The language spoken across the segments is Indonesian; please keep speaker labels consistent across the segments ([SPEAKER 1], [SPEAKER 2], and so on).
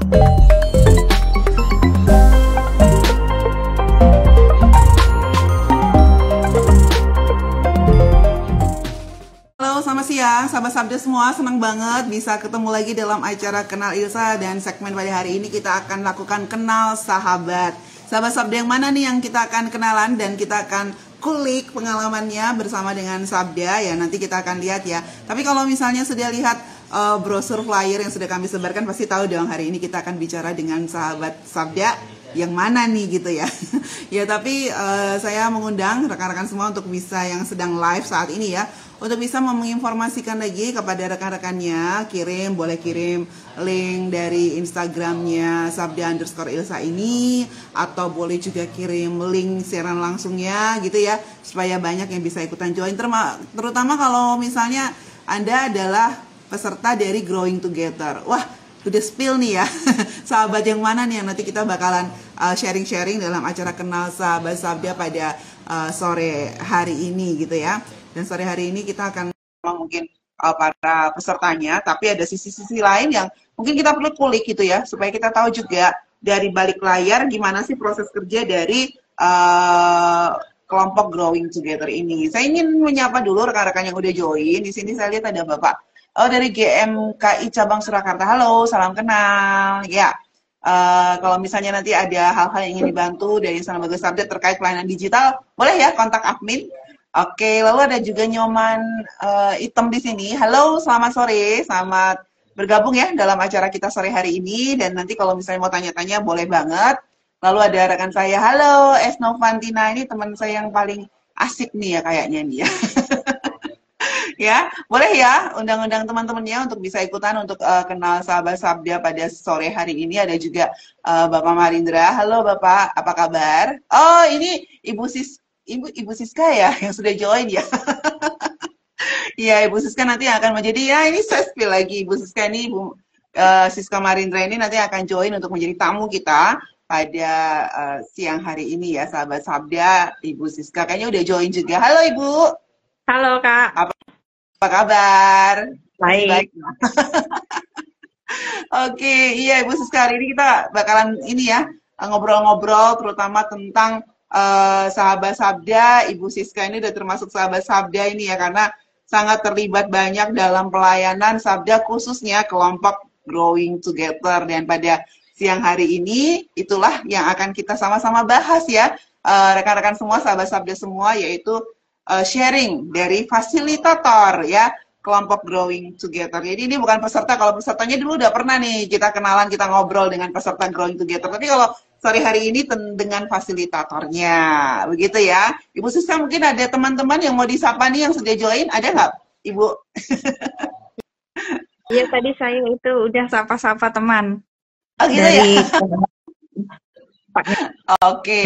[SPEAKER 1] Halo, selamat siang, sahabat Sabda semua. Senang banget bisa ketemu lagi dalam acara Kenal Ilsa, dan segmen pada hari ini kita akan lakukan Kenal Sahabat. Sahabat Sabda yang mana nih yang kita akan kenalan dan kita akan kulik pengalamannya bersama dengan Sabda ya, nanti kita akan lihat ya. Tapi kalau misalnya sudah lihat brosur flyer yang sudah kami sebarkan, pasti tahu dong hari ini kita akan bicara dengan sahabat Sabda yang mana nih gitu ya. Ya tapi saya mengundang rekan-rekan semua untuk bisa yang sedang live saat ini ya, untuk bisa menginformasikan lagi kepada rekan-rekannya, boleh kirim link dari Instagramnya Sabda_Ilsa ini, atau boleh juga kirim link siaran langsungnya gitu ya, supaya banyak yang bisa ikutan join, terutama kalau misalnya Anda adalah peserta dari Growing Together. Wah, udah spill nih ya, sahabat yang mana nih yang nanti kita bakalan sharing-sharing dalam acara Kenal Sahabat Sabda pada sore hari ini gitu ya. Dan sore hari ini kita akan mungkin para pesertanya, tapi ada sisi-sisi lain yang mungkin kita perlu kulik gitu ya, supaya kita tahu juga dari balik layar gimana sih proses kerja dari kelompok Growing Together ini. Saya ingin menyapa dulu rekan-rekan yang udah join. Di sini saya lihat ada Bapak dari GMKI Cabang Surakarta. Halo, salam kenal. Ya, kalau misalnya nanti ada hal-hal yang ingin dibantu dari Sana Bagus Sabda terkait pelayanan digital, boleh ya kontak admin. Oke, lalu ada juga Nyoman Item di sini. Halo, selamat sore, selamat bergabung ya dalam acara kita sore hari ini. Dan nanti kalau misalnya mau tanya-tanya boleh banget. Lalu ada rekan saya, halo Esnovantina, ini teman saya yang paling asik nih ya kayaknya nih ya. Ya, boleh ya undang-undang teman-temannya untuk bisa ikutan untuk kenal sahabat Sabda pada sore hari ini. Ada juga Bapak Marindra. Halo Bapak, apa kabar? Oh, ini Ibu Siska ya yang sudah join ya. Iya, Ibu Siska nanti akan menjadi, ya ini saya spill lagi, Ibu Siska ini, Ibu Siska Marindra ini nanti akan join untuk menjadi tamu kita pada siang hari ini ya, sahabat Sabda. Ibu Siska kayaknya udah join juga. Halo Ibu.
[SPEAKER 2] Halo Kak.
[SPEAKER 1] Apa kabar?
[SPEAKER 2] Baik.
[SPEAKER 1] Oke, iya Ibu Siska, hari ini kita bakalan ini ya, ngobrol-ngobrol terutama tentang sahabat Sabda. Ibu Siska ini udah termasuk sahabat Sabda ini ya, karena sangat terlibat banyak dalam pelayanan Sabda, khususnya kelompok Growing Together. Dan pada siang hari ini itulah yang akan kita sama-sama bahas ya, rekan-rekan semua, sahabat Sabda semua, yaitu sharing dari fasilitator ya kelompok Growing Together. Jadi ini bukan peserta, kalau pesertanya dulu udah pernah nih kita kenalan, kita ngobrol dengan peserta Growing Together. Tapi kalau sore hari ini dengan fasilitatornya, begitu ya. Ibu Siska, mungkin ada teman-teman yang mau disapa nih yang sudah join, ada nggak Ibu?
[SPEAKER 2] Iya, tadi saya itu udah sapa-sapa teman.
[SPEAKER 1] Oh gitu
[SPEAKER 2] dari...
[SPEAKER 1] ya? Oke.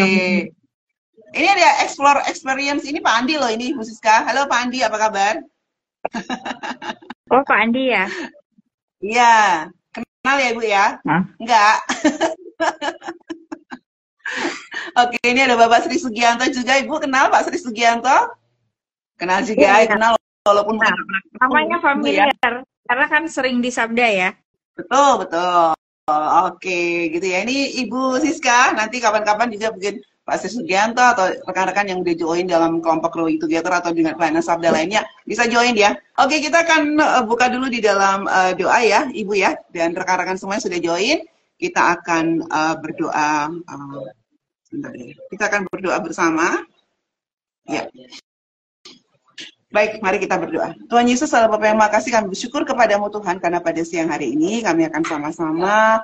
[SPEAKER 1] Ini ada Explore Experience, ini Pak Andi loh ini, Bu Siska. Halo Pak Andi, apa kabar?
[SPEAKER 2] Oh, Pak Andi ya?
[SPEAKER 1] Iya. Kenal ya Ibu ya?
[SPEAKER 2] Hah?
[SPEAKER 1] Enggak. Oke, ini ada Bapak Sri Sugianto juga. Ibu kenal Pak Sri Sugianto? Kenal juga,
[SPEAKER 2] ya.
[SPEAKER 1] Kenal walaupun
[SPEAKER 2] nah, namanya familiar, ya? Karena kan sering di Sabda ya?
[SPEAKER 1] Betul. Oke, gitu ya. Ini Ibu Siska, nanti kapan-kapan juga mungkin Pak Sri Sugianto atau rekan-rekan yang udah join dalam kelompok Growing Together atau dengan pelayanan Sabda lainnya bisa join ya. Oke, kita akan buka dulu di dalam doa ya, Ibu ya. Dan rekan-rekan semuanya sudah join. Kita akan berdoa. Kita akan berdoa bersama. Ya. Baik, mari kita berdoa. Tuhan Yesus, Allah Bapa yang makasih, kami bersyukur kepadamu Tuhan, karena pada siang hari ini kami akan sama-sama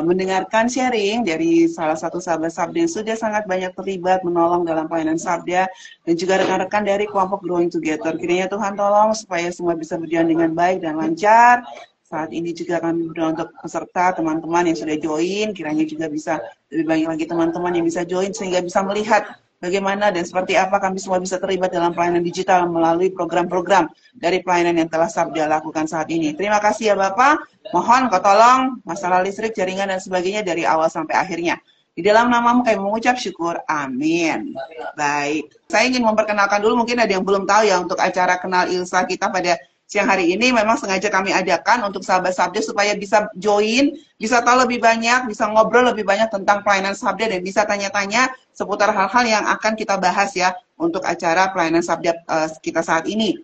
[SPEAKER 1] mendengarkan sharing dari salah satu sahabat Sabda yang sudah sangat banyak terlibat menolong dalam pelayanan Sabda, dan juga rekan-rekan dari kelompok Growing Together. Kiranya Tuhan tolong supaya semua bisa berjalan dengan baik dan lancar. Saat ini juga kami berdoa untuk peserta, teman-teman yang sudah join, kiranya juga bisa lebih banyak lagi teman-teman yang bisa join, sehingga bisa melihat bagaimana dan seperti apa kami semua bisa terlibat dalam pelayanan digital melalui program-program dari pelayanan yang telah Sabda lakukan saat ini. Terima kasih ya Bapak, mohon Kau tolong masalah listrik, jaringan, dan sebagainya dari awal sampai akhirnya. Di dalam namamu kami mengucap syukur, amin. Baik, saya ingin memperkenalkan dulu, mungkin ada yang belum tahu ya, untuk acara Kenal Ilsa kita pada siang hari ini memang sengaja kami adakan untuk sahabat Sabda supaya bisa join, bisa tahu lebih banyak, bisa ngobrol lebih banyak tentang pelayanan Sabda dan bisa tanya-tanya seputar hal-hal yang akan kita bahas ya untuk acara pelayanan Sabda kita saat ini.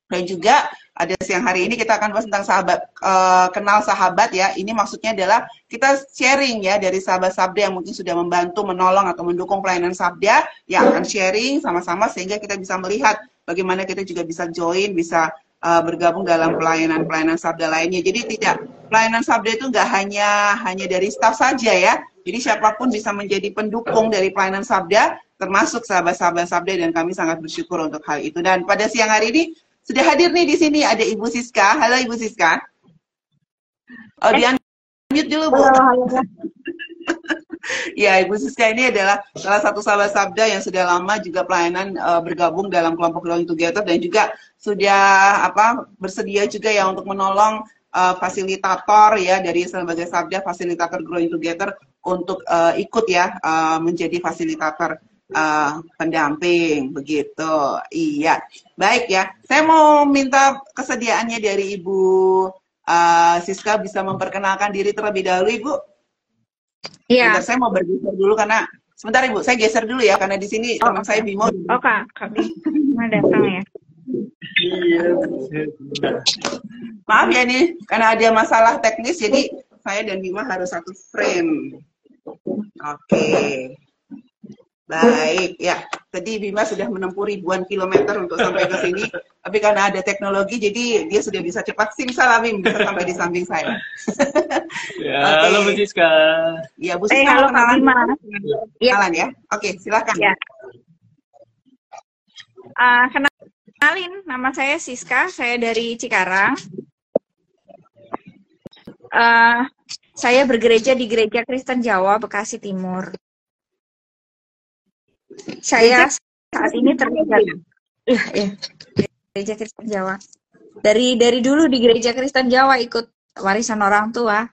[SPEAKER 1] Dan juga ada siang hari ini kita akan bahas tentang kenal sahabat ya. Ini maksudnya adalah kita sharing ya dari sahabat Sabda yang mungkin sudah membantu, menolong atau mendukung pelayanan Sabda, yang akan sharing sama-sama sehingga kita bisa melihat bagaimana kita juga bisa join, bisa bergabung dalam pelayanan Sabda lainnya. Jadi tidak, pelayanan Sabda itu nggak hanya dari staf saja ya. Jadi siapapun bisa menjadi pendukung dari pelayanan Sabda, termasuk sahabat-sahabat Sabda, dan kami sangat bersyukur untuk hal itu. Dan pada siang hari ini sudah hadir nih di sini ada Ibu Siska. Halo Ibu Siska. Oh, di-unmute dulu, Bu. Ya, Ibu Siska ini adalah salah satu sahabat Sabda yang sudah lama juga pelayanan bergabung dalam kelompok Growing Together dan juga sudah bersedia juga ya untuk menolong fasilitator ya dari lembaga Sabda, fasilitator Growing Together untuk ikut ya menjadi fasilitator pendamping begitu. Iya, baik ya. Saya mau minta kesediaannya dari Ibu Siska bisa memperkenalkan diri terlebih dahulu, Ibu.
[SPEAKER 2] Iya.
[SPEAKER 1] Saya mau bergeser dulu karena sebentar Ibu, saya geser dulu ya karena di sini teman saya Bimo.
[SPEAKER 2] Kak Bima datang ya.
[SPEAKER 1] Maaf ya nih, karena ada masalah teknis jadi saya dan Bima harus satu frame. Oke. Baik, ya. Tadi Bima sudah menempuh ribuan kilometer untuk sampai ke sini, tapi karena ada teknologi, jadi dia sudah bisa cepat simsalabim bisa sampai di samping saya.
[SPEAKER 3] Ya, okay. Halo Bu Siska.
[SPEAKER 1] Ya, Bu Siska.
[SPEAKER 2] Halo Kak Bima.
[SPEAKER 1] Kenalan ya. Oke, silakan. Ya.
[SPEAKER 2] Kenalin, nama saya Siska, saya dari Cikarang. Saya bergereja di Gereja Kristen Jawa, Bekasi Timur. Saya saat ini terlibat Gereja Kristen Jawa. Dari dulu di Gereja Kristen Jawa ikut warisan orang tua.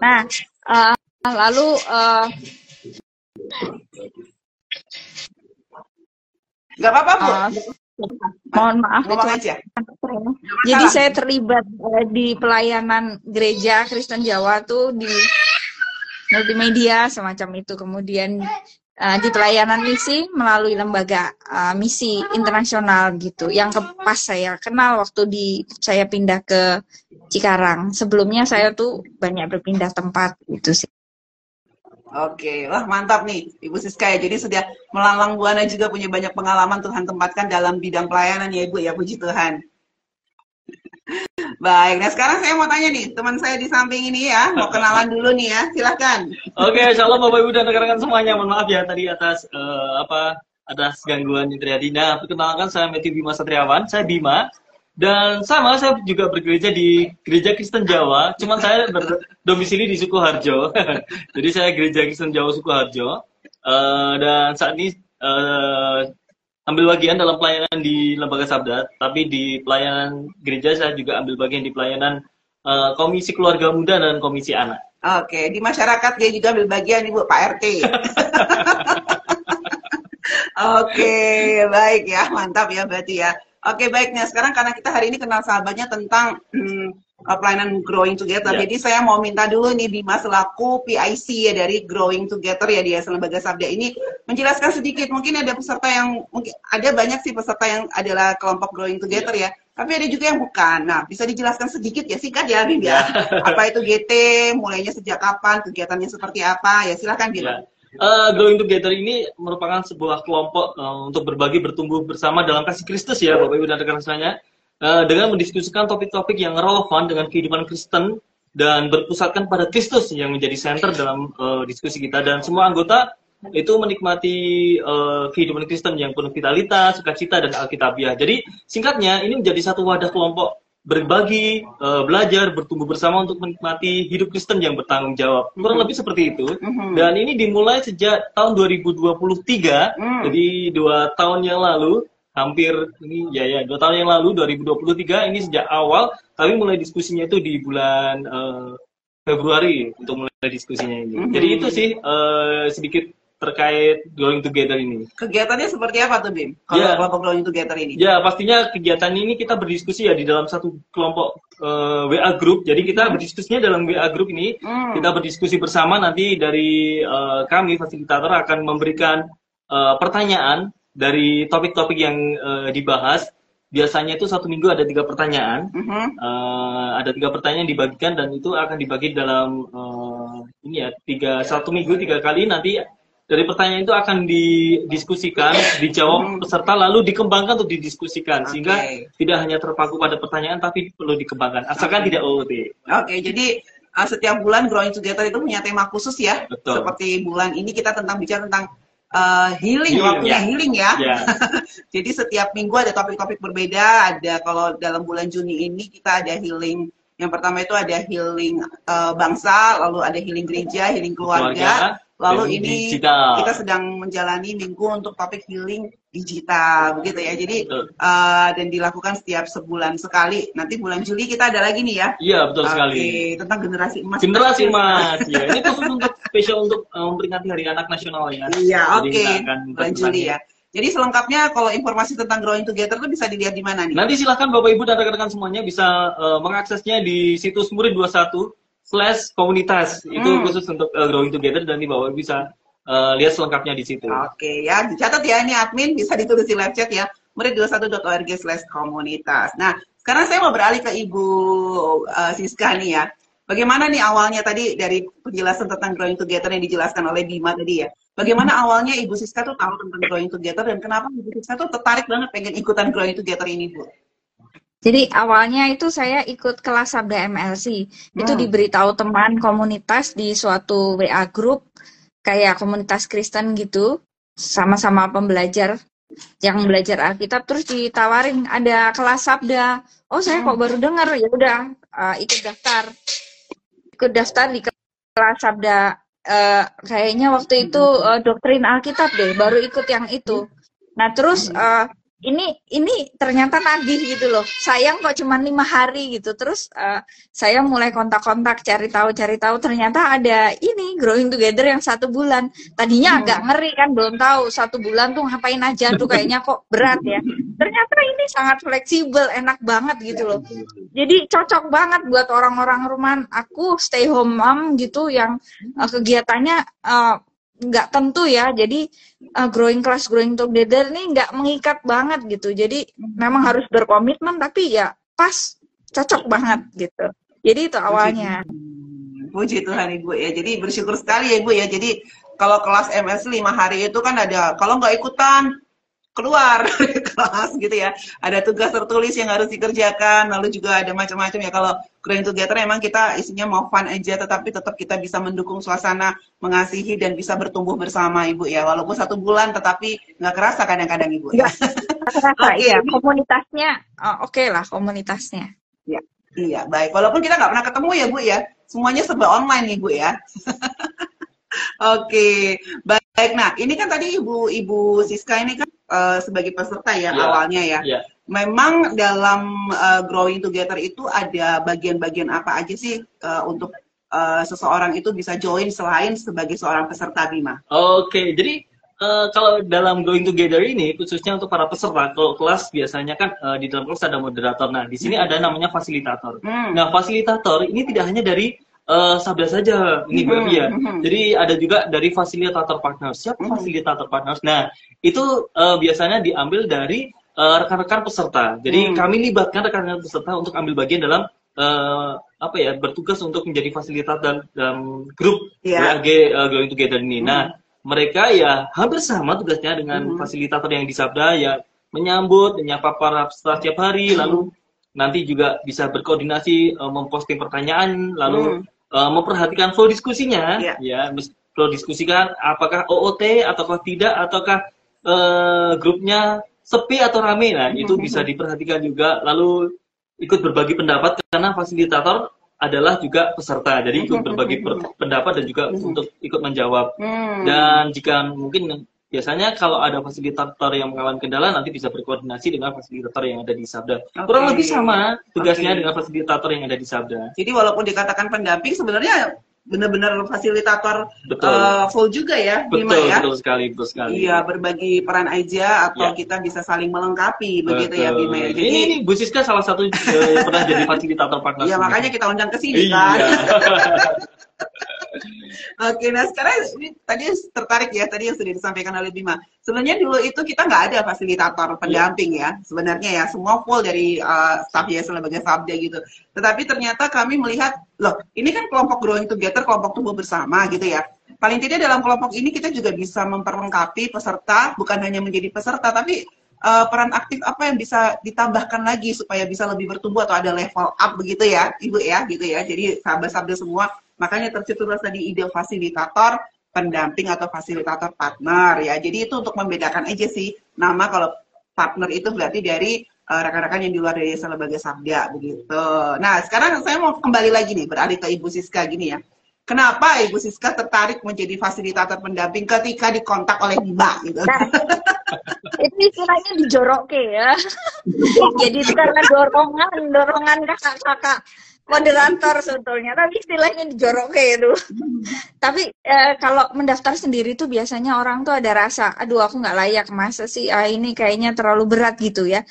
[SPEAKER 2] Nah, lalu
[SPEAKER 1] nggak apa-apa Bu.
[SPEAKER 2] Mohon maaf itu
[SPEAKER 1] aja.
[SPEAKER 2] Jadi saya terlibat di pelayanan Gereja Kristen Jawa tuh di multimedia semacam itu, kemudian di pelayanan misi melalui lembaga misi internasional gitu yang pas saya kenal waktu saya pindah ke Cikarang. Sebelumnya saya tuh banyak berpindah tempat gitu sih.
[SPEAKER 1] Oke, wah mantap nih Ibu Siska ya. Jadi sudah melalang buana juga punya banyak pengalaman Tuhan tempatkan dalam bidang pelayanan ya Ibu ya, puji Tuhan. Baik, nah sekarang saya mau tanya nih, teman saya di samping ini ya, mau kenalan dulu nih ya, silakan.
[SPEAKER 3] Oke, shalom Bapak Ibu dan rekan-rekan semuanya, mohon maaf ya tadi atas atas gangguan yang terjadi. Nah, perkenalkan saya Matthew Bima Satriawan, saya Bima, dan saya juga bergereja di Gereja Kristen Jawa, cuman saya berdomisili di Sukoharjo, jadi saya Gereja Kristen Jawa Sukoharjo, dan saat ini ambil bagian dalam pelayanan di Lembaga Sabda, tapi di pelayanan gereja saya juga ambil bagian di pelayanan Komisi Keluarga Muda dan Komisi Anak.
[SPEAKER 1] Oke, di masyarakat dia juga ambil bagian Ibu Pak RT. Oke, baik ya, mantap ya berarti ya. Oke, baiknya sekarang karena kita hari ini kenal sahabatnya tentang pelayanan Growing Together. Yeah. Jadi saya mau minta dulu nih Bima selaku PIC ya dari Growing Together ya di Lembaga Sabda ini menjelaskan sedikit. Mungkin ada peserta yang ada banyak sih peserta yang adalah kelompok Growing Together ya. Tapi ada juga yang bukan. Nah, bisa dijelaskan sedikit ya, singkat ya Bim ya. Apa itu GT, mulainya sejak kapan, kegiatannya seperti apa? Ya silakan Bim.
[SPEAKER 3] Growing Together ini merupakan sebuah kelompok untuk berbagi bertumbuh bersama dalam kasih Kristus ya Bapak Ibu dan rekan semuanya, dengan mendiskusikan topik-topik yang relevan dengan kehidupan Kristen dan berpusatkan pada Kristus yang menjadi center dalam diskusi kita, dan semua anggota itu menikmati kehidupan Kristen yang penuh vitalitas, sukacita, dan alkitabiah. Jadi singkatnya ini menjadi satu wadah kelompok berbagi, belajar, bertumbuh bersama untuk menikmati hidup Kristen yang bertanggung jawab. Kurang lebih seperti itu. Dan ini dimulai sejak tahun 2023, jadi 2 tahun yang lalu, hampir ini 2 tahun yang lalu, 2023, ini sejak awal, kami mulai diskusinya itu di bulan Februari untuk mulai diskusinya ini. Jadi itu sih sedikit terkait Growing Together ini.
[SPEAKER 1] Kegiatannya seperti apa tuh, Bim? Kalau
[SPEAKER 3] Ya.
[SPEAKER 1] kelompok Growing Together ini?
[SPEAKER 3] Ya, pastinya kegiatan ini kita berdiskusi ya di dalam satu kelompok WA group. Jadi kita berdiskusinya dalam WA group ini, kita berdiskusi bersama. Nanti dari kami fasilitator akan memberikan pertanyaan dari topik-topik yang dibahas. Biasanya itu 1 minggu ada 3 pertanyaan. Ada 3 pertanyaan dibagikan dan itu akan dibagi dalam ini ya 1 minggu 3 kali. Nanti dari pertanyaan itu akan didiskusikan, dijawab peserta, lalu dikembangkan untuk didiskusikan. Sehingga tidak hanya terpaku pada pertanyaan, tapi perlu dikembangkan. Asalkan tidak OOT.
[SPEAKER 1] Oke, jadi setiap bulan Growing Together itu punya tema khusus ya.
[SPEAKER 3] Betul.
[SPEAKER 1] Seperti bulan ini kita bicara tentang healing,
[SPEAKER 3] Healing,
[SPEAKER 1] waktunya
[SPEAKER 3] ya.
[SPEAKER 1] healing ya.
[SPEAKER 3] Ya.
[SPEAKER 1] Jadi setiap minggu ada topik-topik berbeda. Ada kalau dalam bulan Juni ini kita ada healing. Yang pertama itu ada healing bangsa, lalu ada healing gereja, healing keluarga. Lalu
[SPEAKER 3] healing
[SPEAKER 1] ini
[SPEAKER 3] digital.
[SPEAKER 1] kita sedang menjalani minggu untuk topik healing digital, begitu ya. Jadi
[SPEAKER 3] Betul.
[SPEAKER 1] dan dilakukan setiap sebulan sekali. Nanti bulan Juli kita ada lagi nih ya.
[SPEAKER 3] Iya, betul sekali.
[SPEAKER 1] Oke, tentang generasi emas.
[SPEAKER 3] Generasi emas, ya. Ini khusus untuk spesial untuk memperingati Hari Anak Nasional ya.
[SPEAKER 1] Iya,
[SPEAKER 3] Jadi
[SPEAKER 1] oke.
[SPEAKER 3] kita akan
[SPEAKER 1] Bulan Juli ya. Jadi selengkapnya kalau informasi tentang Growing Together itu bisa dilihat di mana nih?
[SPEAKER 3] Nanti silahkan Bapak Ibu dan rekan-rekan semuanya bisa mengaksesnya di situs murid21/komunitas. Itu khusus untuk Growing Together dan di bawah bisa lihat selengkapnya di situ.
[SPEAKER 1] Oke ya, dicatat ya ini admin, bisa ditulis di live chat ya. murid21.org/komunitas. Nah, sekarang saya mau beralih ke Ibu Siska nih ya. Bagaimana nih awalnya tadi dari penjelasan tentang Growing Together yang dijelaskan oleh Bima tadi ya. Bagaimana awalnya Ibu Siska tuh tahu tentang Growing Together dan kenapa Ibu Siska tuh tertarik banget pengen ikutan Growing Together ini, Bu?
[SPEAKER 2] Jadi awalnya itu saya ikut kelas Sabda MLC. Itu diberitahu teman komunitas di suatu WA group kayak komunitas Kristen gitu, sama-sama pembelajar yang belajar Alkitab, terus ditawarin ada kelas Sabda. Oh, saya kok baru dengar, ya udah ikut daftar di kelas Sabda. Kayaknya waktu itu doktrin Alkitab deh, baru ikut yang itu. Nah terus ini ternyata nagih gitu loh. Sayang kok cuma 5 hari gitu. Terus saya mulai kontak-kontak, cari tahu. Ternyata ada ini Growing Together yang 1 bulan. Tadinya agak ngeri kan, belum tahu 1 bulan tuh ngapain aja tuh, kayaknya kok berat ya. Ternyata ini sangat fleksibel, enak banget gitu loh. Jadi cocok banget buat orang-orang rumah aku stay home mom gitu yang kegiatannya nggak tentu ya. Jadi Growing Together ini nggak mengikat banget gitu. Jadi memang harus berkomitmen, tapi ya pas, cocok banget gitu. Jadi itu awalnya.
[SPEAKER 1] Puji Tuhan Ibu ya. Jadi bersyukur sekali ya Ibu ya. Jadi kalau kelas MS 5 hari itu kan ada, kalau nggak ikutan keluar dari kelas gitu ya. Ada tugas tertulis yang harus dikerjakan, lalu juga ada macam-macam ya. Kalau Growing Together emang kita isinya mau fun aja, tetapi tetap kita bisa mendukung suasana, mengasihi dan bisa bertumbuh bersama Ibu ya. Walaupun 1 bulan, tetapi nggak kerasa kadang-kadang Ibu ya.
[SPEAKER 2] Iya, komunitasnya oke lah komunitasnya.
[SPEAKER 1] Ya, iya baik. Walaupun kita nggak pernah ketemu ya Bu ya, semuanya serba online Ibu ya. Oke, baik. Nah, ini kan tadi Ibu Siska ini kan sebagai peserta ya awalnya ya. Memang dalam Growing Together itu ada bagian-bagian apa aja sih untuk seseorang itu bisa join selain sebagai seorang peserta, Bima?
[SPEAKER 3] Oke, jadi kalau dalam Growing Together ini khususnya untuk para peserta, kalau kelas biasanya kan di dalam kelas ada moderator. Nah, di sini ada namanya fasilitator. Nah, fasilitator ini tidak hanya dari Sabda saja ini Mbak Fia. Jadi ada juga dari fasilitator partners. Siapa fasilitator partners? Nah, itu biasanya diambil dari rekan-rekan peserta. Jadi kami libatkan rekan-rekan peserta untuk ambil bagian dalam bertugas untuk menjadi fasilitator dalam grup WAG Growing Together ini. Nah, mereka ya hampir sama tugasnya dengan fasilitator yang di Sabda, ya menyambut, menyapa para peserta setiap hari, lalu nanti juga bisa berkoordinasi, memposting pertanyaan, lalu memperhatikan flow diskusinya, ya, flow diskusikan apakah OOT ataukah tidak, ataukah grupnya sepi atau rame. Nah, itu bisa diperhatikan juga, lalu ikut berbagi pendapat karena fasilitator adalah juga peserta, jadi ikut berbagi pendapat dan juga untuk ikut menjawab. Dan jika mungkin biasanya kalau ada fasilitator yang mengalami kendala, nanti bisa berkoordinasi dengan fasilitator yang ada di Sabda. Kurang lebih sama tugasnya dengan fasilitator yang ada di Sabda.
[SPEAKER 1] Jadi walaupun dikatakan pendamping, sebenarnya benar-benar fasilitator
[SPEAKER 3] Betul.
[SPEAKER 1] full juga ya, Bima
[SPEAKER 3] Betul,
[SPEAKER 1] ya.
[SPEAKER 3] betul sekali, betul sekali.
[SPEAKER 1] Iya, berbagi peran aja atau
[SPEAKER 3] Ya.
[SPEAKER 1] kita bisa saling melengkapi begitu ya,
[SPEAKER 3] Betul.
[SPEAKER 1] Bima ya. Jadi
[SPEAKER 3] Ini Bu Siska salah satu yang pernah jadi fasilitator partner.
[SPEAKER 1] iya,
[SPEAKER 3] sendiri.
[SPEAKER 1] makanya kita undang ke sini kan.
[SPEAKER 3] Iya.
[SPEAKER 1] Oke, nah sekarang ini tadi tertarik ya, tadi yang sudah disampaikan oleh Bima. Sebenarnya dulu itu kita nggak ada fasilitator pendamping ya, sebenarnya ya, semua full dari staff Yayasan Lembaga Sabda gitu. Tetapi ternyata kami melihat, loh ini kan kelompok growing together, kelompok tumbuh bersama gitu ya. Paling tidak dalam kelompok ini kita juga bisa memperlengkapi peserta, bukan hanya menjadi peserta, tapi peran aktif apa yang bisa ditambahkan lagi supaya bisa lebih bertumbuh atau ada level up begitu ya, Ibu ya, gitu ya. Jadi sahabat-sahabat semua, makanya tercetuslah tadi ide fasilitator pendamping atau fasilitator partner ya. Jadi itu untuk membedakan aja sih nama, kalau partner itu berarti dari rekan-rekan yang di luar dari Yayasan Lembaga Sabda begitu. Nah, sekarang saya mau kembali lagi nih, beralih ke Ibu Siska gini ya. Kenapa Ibu Siska tertarik menjadi fasilitator pendamping ketika dikontak oleh Bima gitu?
[SPEAKER 2] Nah, itu istilahnya dijoroke ya. Jadi itu karena dorongan kakak-kakak moderator sebetulnya, tapi istilahnya dijoroke itu. Tapi kalau mendaftar sendiri tuh biasanya orang tuh ada rasa, aduh aku nggak layak, masa sih ini kayaknya terlalu berat gitu ya.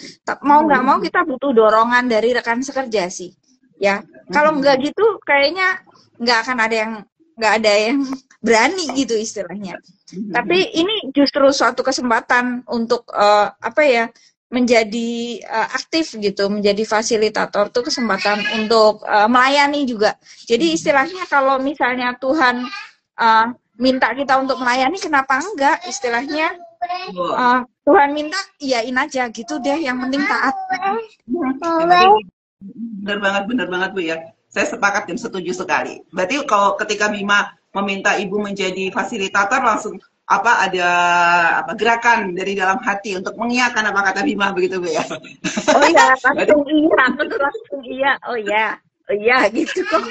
[SPEAKER 2] Mau nggak mau kita butuh dorongan dari rekan sekerja sih, ya. Kalau nggak gitu kayaknya nggak ada yang berani gitu istilahnya. Tapi ini justru suatu kesempatan untuk menjadi aktif gitu, menjadi fasilitator tuh kesempatan untuk melayani juga. Jadi istilahnya kalau misalnya Tuhan minta kita untuk melayani, kenapa enggak? Istilahnya Tuhan minta, iyain aja gitu deh, yang penting taat.
[SPEAKER 1] Benar banget Bu ya. Saya sepakat dan setuju sekali. Berarti kalau ketika Bima meminta Ibu menjadi fasilitator, langsung ada gerakan dari dalam hati untuk mengiyakan apa kata Bima begitu Bu ya.
[SPEAKER 2] Oh iya, langsung iya. Oh iya gitu kok.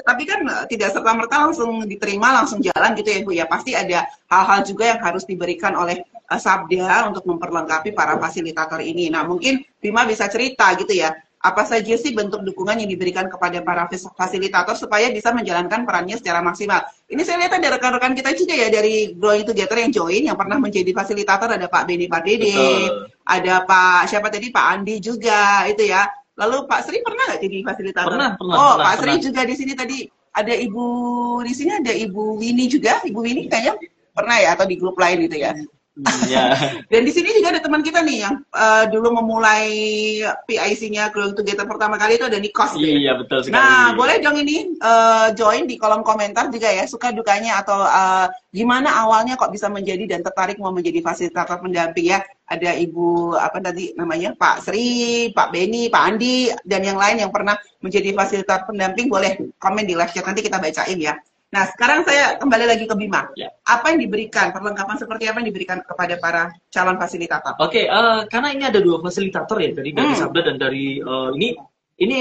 [SPEAKER 1] Tapi kan tidak serta-merta langsung diterima, langsung jalan gitu ya Bu ya. Pasti ada hal-hal juga yang harus diberikan oleh Sabda untuk memperlengkapi para fasilitator ini. Nah, mungkin Bima bisa cerita gitu ya, apa saja sih bentuk dukungan yang diberikan kepada para fasilitator supaya bisa menjalankan perannya secara maksimal. Ini saya lihat ada rekan-rekan kita juga ya dari Growing Together yang join, yang pernah menjadi fasilitator, ada Pak Beni Pardede, ada Pak siapa tadi, Pak Andi juga itu ya. Lalu Pak Sri pernah nggak jadi fasilitator?
[SPEAKER 3] Pernah.
[SPEAKER 1] Pak Sri juga di sini tadi ada di sini ada Ibu Winnie juga, Ibu Winnie kayaknya pernah ya, atau di grup lain gitu ya.
[SPEAKER 3] Ya.
[SPEAKER 1] Dan di sini juga ada teman kita nih yang dulu memulai PIC-nya Growing Together pertama kali, itu ada Nikos.
[SPEAKER 3] Iya, betul sekali.
[SPEAKER 1] Nah, boleh dong ini join di kolom komentar juga ya, suka dukanya atau gimana awalnya kok bisa menjadi dan tertarik mau menjadi fasilitator pendamping ya. Ada Ibu tadi namanya, Pak Sri, Pak Beni, Pak Andi, dan yang lain yang pernah menjadi fasilitator pendamping, boleh komen di live chat, nanti kita bacain ya. Nah, sekarang saya kembali lagi ke Bima.
[SPEAKER 3] Ya.
[SPEAKER 1] Apa yang diberikan, perlengkapan seperti apa yang diberikan kepada para calon fasilitator?
[SPEAKER 3] Oke, karena ini ada dua fasilitator ya, dari Sabda dan dari ini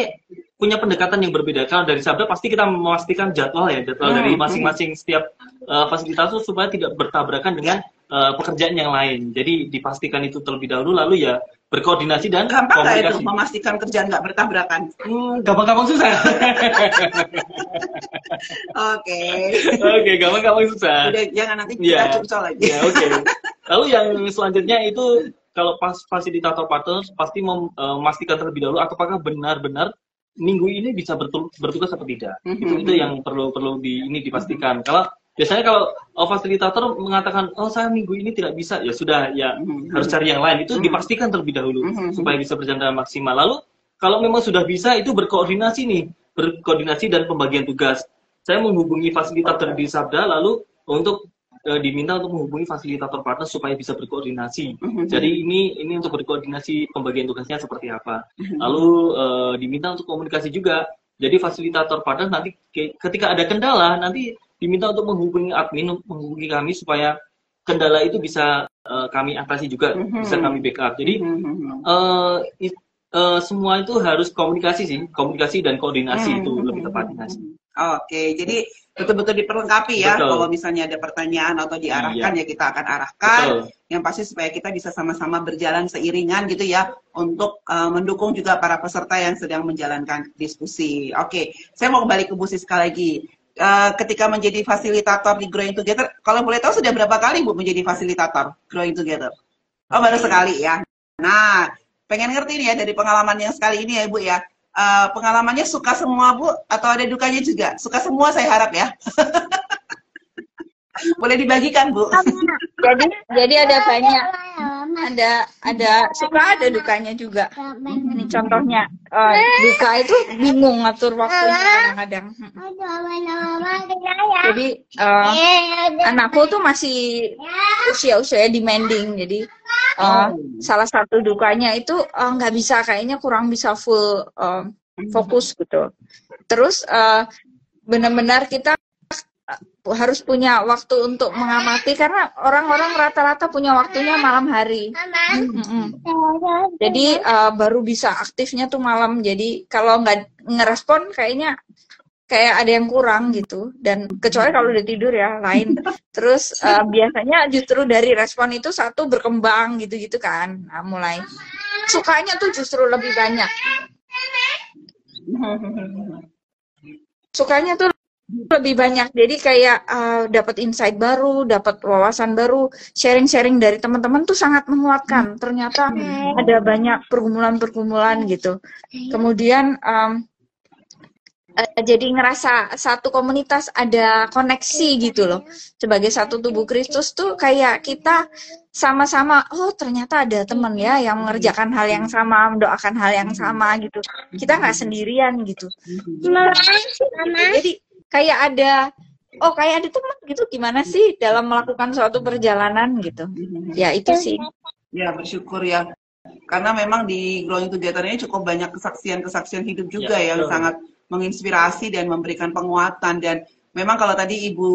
[SPEAKER 3] punya pendekatan yang berbeda. Kalau dari Sabda pasti kita memastikan jadwal dari masing-masing setiap fasilitator supaya tidak bertabrakan dengan pekerjaan yang lain. Jadi dipastikan itu terlebih dahulu, lalu ya berkoordinasi dan
[SPEAKER 1] gampang
[SPEAKER 3] komunikasi.
[SPEAKER 1] Gampang nggak itu memastikan kerjaan nggak bertabrakan?
[SPEAKER 3] Gampang-gampang susah.
[SPEAKER 1] Oke,
[SPEAKER 3] gampang-gampang susah.
[SPEAKER 1] Udah, jangan nanti kita curcol lagi.
[SPEAKER 3] Oke. Lalu yang selanjutnya itu kalau fasilitator partner pasti memastikan terlebih dahulu apakah benar-benar minggu ini bisa bertugas atau tidak. Itu yang perlu dipastikan. Biasanya kalau fasilitator mengatakan, saya minggu ini tidak bisa, ya sudah, ya harus cari yang lain. Itu dipastikan terlebih dahulu supaya bisa berjalan dengan maksimal. Lalu kalau memang sudah bisa, itu berkoordinasi dan pembagian tugas. Saya menghubungi fasilitator di Sabda, lalu untuk diminta untuk menghubungi fasilitator partner supaya bisa berkoordinasi. Jadi ini untuk berkoordinasi pembagian tugasnya seperti apa. Lalu diminta untuk komunikasi juga. Jadi fasilitator partner nanti ketika ada kendala nanti diminta untuk menghubungi admin, menghubungi kami supaya kendala itu bisa kami atasi juga, bisa kami backup. Jadi semua itu harus komunikasi dan koordinasi itu lebih tepatnya.
[SPEAKER 1] Oke, jadi betul-betul diperlengkapi ya.
[SPEAKER 3] Betul.
[SPEAKER 1] Kalau misalnya ada pertanyaan atau diarahkan
[SPEAKER 3] Iya.
[SPEAKER 1] ya kita akan arahkan.
[SPEAKER 3] Betul.
[SPEAKER 1] Yang pasti supaya kita bisa sama-sama berjalan seiringan gitu ya untuk mendukung juga para peserta yang sedang menjalankan diskusi. Oke, saya mau kembali ke Bu Siska lagi. Ketika menjadi fasilitator di Growing Together, kalau boleh tahu sudah berapa kali Bu menjadi fasilitator Growing Together? Oh, baru sekali ya. Nah, pengen ngerti nih ya dari pengalaman yang sekali ini ya Bu ya. Pengalamannya suka semua Bu atau ada dukanya juga? Suka semua saya harap ya. Boleh dibagikan Bu.
[SPEAKER 2] Jadi ada banyak, ada suka, ada dukanya juga. Ini contohnya, duka itu bingung ngatur waktunya kadang-kadang. Jadi anakku tuh masih usia-usia demanding, jadi salah satu dukanya itu nggak bisa, kayaknya kurang bisa full fokus gitu. Terus benar-benar kita harus punya waktu untuk mengamati, karena orang-orang rata-rata punya waktunya malam hari. Jadi baru bisa aktifnya tuh malam. Jadi kalau nggak ngerespon kayaknya kayak ada yang kurang gitu. Dan kecuali kalau udah tidur ya lain. Terus biasanya justru dari respon itu satu berkembang gitu-gitu kan. Nah, mulai sukanya tuh justru lebih banyak. Sukanya tuh lebih banyak, jadi kayak dapat insight baru, dapat wawasan baru, sharing-sharing dari teman-teman tuh sangat menguatkan. Ternyata ada banyak pergumulan-pergumulan gitu. Kemudian jadi ngerasa satu komunitas ada koneksi gitu loh. Sebagai satu tubuh Kristus tuh kayak kita sama-sama, oh ternyata ada teman ya yang mengerjakan hal yang sama, mendoakan hal yang sama gitu. Kita nggak sendirian gitu. Jadi kayak ada teman gitu, gimana sih dalam melakukan suatu perjalanan gitu. Ya itu sih.
[SPEAKER 1] Ya, bersyukur ya. Karena memang di Growing Together ini cukup banyak kesaksian-kesaksian hidup juga yang sangat menginspirasi dan memberikan penguatan. Dan memang kalau tadi Ibu